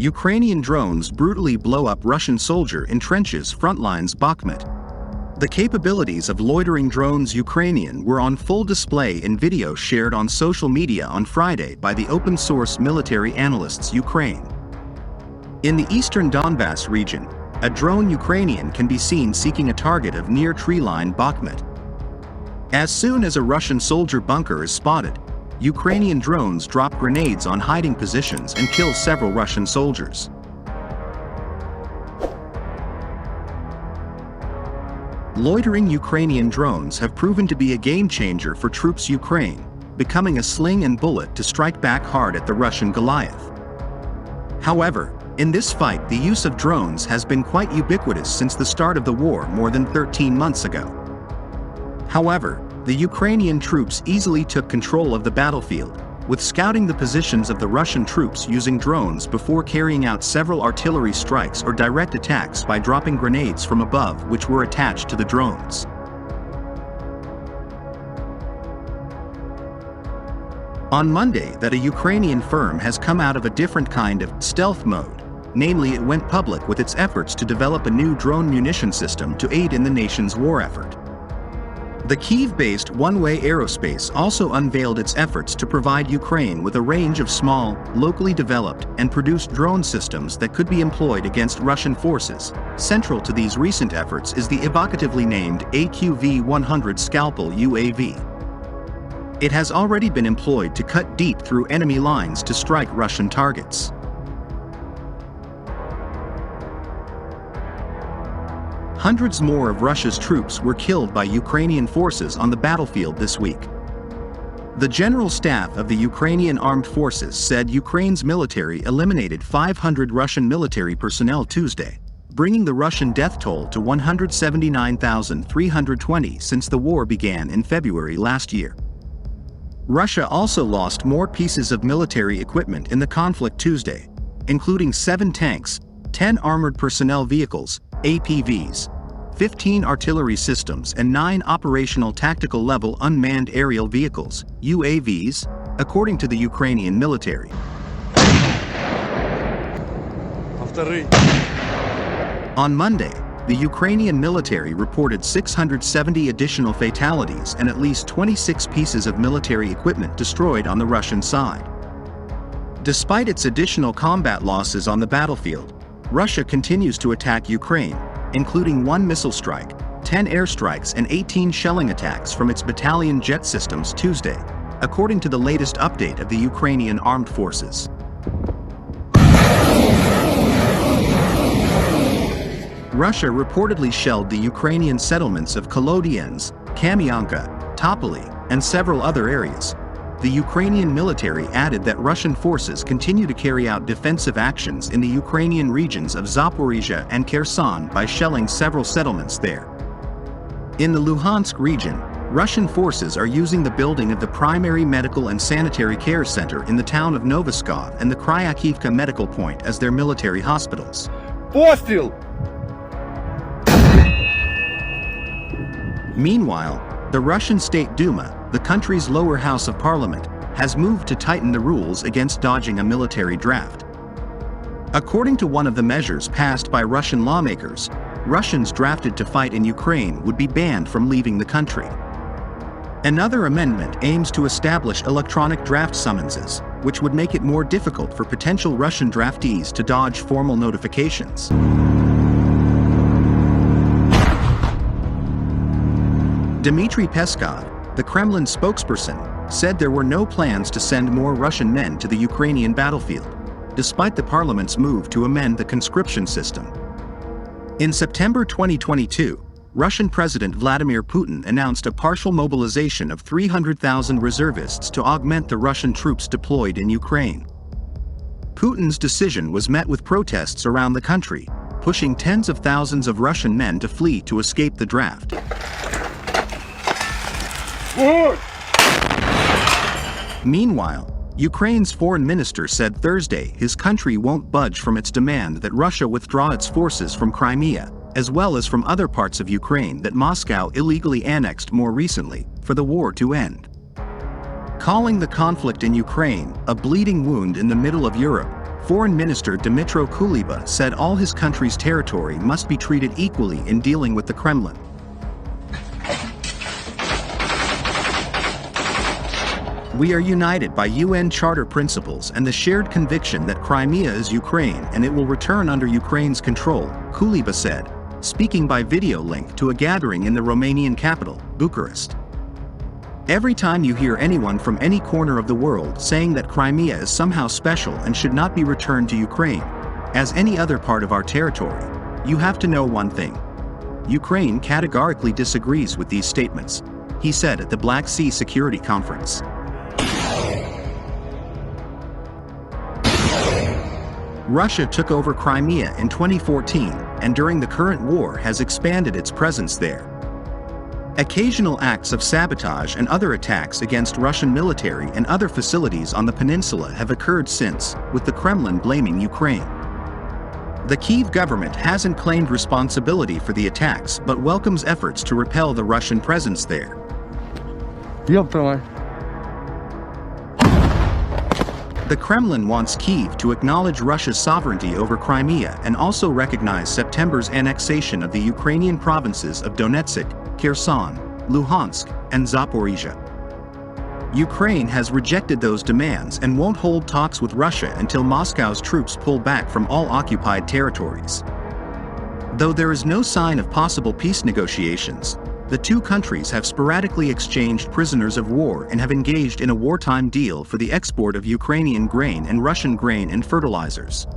Ukrainian drones brutally blow up Russian soldier in trenches frontlines Bakhmut. The capabilities of loitering drones Ukrainian were on full display in video shared on social media on Friday by the open-source military analysts Ukraine. In the eastern Donbass region, a drone Ukrainian can be seen seeking a target of near tree-line Bakhmut. As soon as a Russian soldier bunker is spotted, Ukrainian drones drop grenades on hiding positions and kill several Russian soldiers. Loitering Ukrainian drones have proven to be a game-changer for troops Ukraine, becoming a sling and bullet to strike back hard at the Russian Goliath. However, in this fight the use of drones has been quite ubiquitous since the start of the war more than 13 months ago. However, the Ukrainian troops easily took control of the battlefield, with scouting the positions of the Russian troops using drones before carrying out several artillery strikes or direct attacks by dropping grenades from above which were attached to the drones. On Monday, that a Ukrainian firm has come out of a different kind of stealth mode, namely it went public with its efforts to develop a new drone munition system to aid in the nation's war effort. The Kyiv-based One Way Aerospace also unveiled its efforts to provide Ukraine with a range of small, locally developed and produced drone systems that could be employed against Russian forces. Central to these recent efforts is the evocatively named AQV-100 Scalpel UAV. It has already been employed to cut deep through enemy lines to strike Russian targets. Hundreds more of Russia's troops were killed by Ukrainian forces on the battlefield this week. The General Staff of the Ukrainian Armed Forces said Ukraine's military eliminated 500 Russian military personnel Tuesday, bringing the Russian death toll to 179,320 since the war began in February last year. Russia also lost more pieces of military equipment in the conflict Tuesday, including 7 tanks, 10 armored personnel vehicles, APVs, 15 artillery systems and 9 operational tactical level unmanned aerial vehicles, UAVs, according to the Ukrainian military. On Monday, the Ukrainian military reported 670 additional fatalities and at least 26 pieces of military equipment destroyed on the Russian side. Despite its additional combat losses on the battlefield, Russia continues to attack Ukraine, including 1 missile strike, 10 airstrikes and 18 shelling attacks from its battalion jet systems Tuesday, according to the latest update of the Ukrainian Armed Forces. Russia reportedly shelled the Ukrainian settlements of Kolodiens, Kamyanka, Topoly, and several other areas. The Ukrainian military added that Russian forces continue to carry out defensive actions in the Ukrainian regions of Zaporizhia and Kherson by shelling several settlements there. In the Luhansk region, Russian forces are using the building of the primary medical and sanitary care center in the town of Novoskov and the Kryakivka medical point as their military hospitals. Пострел! Meanwhile, the Russian State Duma, the country's lower house of parliament, has moved to tighten the rules against dodging a military draft. According to one of the measures passed by Russian lawmakers, Russians drafted to fight in Ukraine would be banned from leaving the country. Another amendment aims to establish electronic draft summonses, which would make it more difficult for potential Russian draftees to dodge formal notifications. Dmitry Peskov, the Kremlin spokesperson, said there were no plans to send more Russian men to the Ukrainian battlefield, despite the parliament's move to amend the conscription system. In September 2022, Russian President Vladimir Putin announced a partial mobilization of 300,000 reservists to augment the Russian troops deployed in Ukraine. Putin's decision was met with protests around the country, pushing tens of thousands of Russian men to flee to escape the draft. Meanwhile, Ukraine's foreign minister said Thursday his country won't budge from its demand that Russia withdraw its forces from Crimea, as well as from other parts of Ukraine that Moscow illegally annexed more recently, for the war to end. Calling the conflict in Ukraine a bleeding wound in the middle of Europe, Foreign Minister Dmytro Kuleba said all his country's territory must be treated equally in dealing with the Kremlin. We are united by UN Charter principles and the shared conviction that Crimea is Ukraine and it will return under Ukraine's control, Kuleba said, speaking by video link to a gathering in the Romanian capital, Bucharest. Every time you hear anyone from any corner of the world saying that Crimea is somehow special and should not be returned to Ukraine, as any other part of our territory, you have to know one thing. Ukraine categorically disagrees with these statements, he said at the Black Sea Security Conference. Russia took over Crimea in 2014 and during the current war has expanded its presence there. Occasional acts of sabotage and other attacks against Russian military and other facilities on the peninsula have occurred since, with the Kremlin blaming Ukraine. The Kyiv government hasn't claimed responsibility for the attacks but welcomes efforts to repel the Russian presence there. The Kremlin wants Kyiv to acknowledge Russia's sovereignty over Crimea and also recognize September's annexation of the Ukrainian provinces of Donetsk, Kherson, Luhansk, and Zaporizhia. Ukraine has rejected those demands and won't hold talks with Russia until Moscow's troops pull back from all occupied territories. Though there is no sign of possible peace negotiations, the two countries have sporadically exchanged prisoners of war and have engaged in a wartime deal for the export of Ukrainian grain and Russian grain and fertilizers.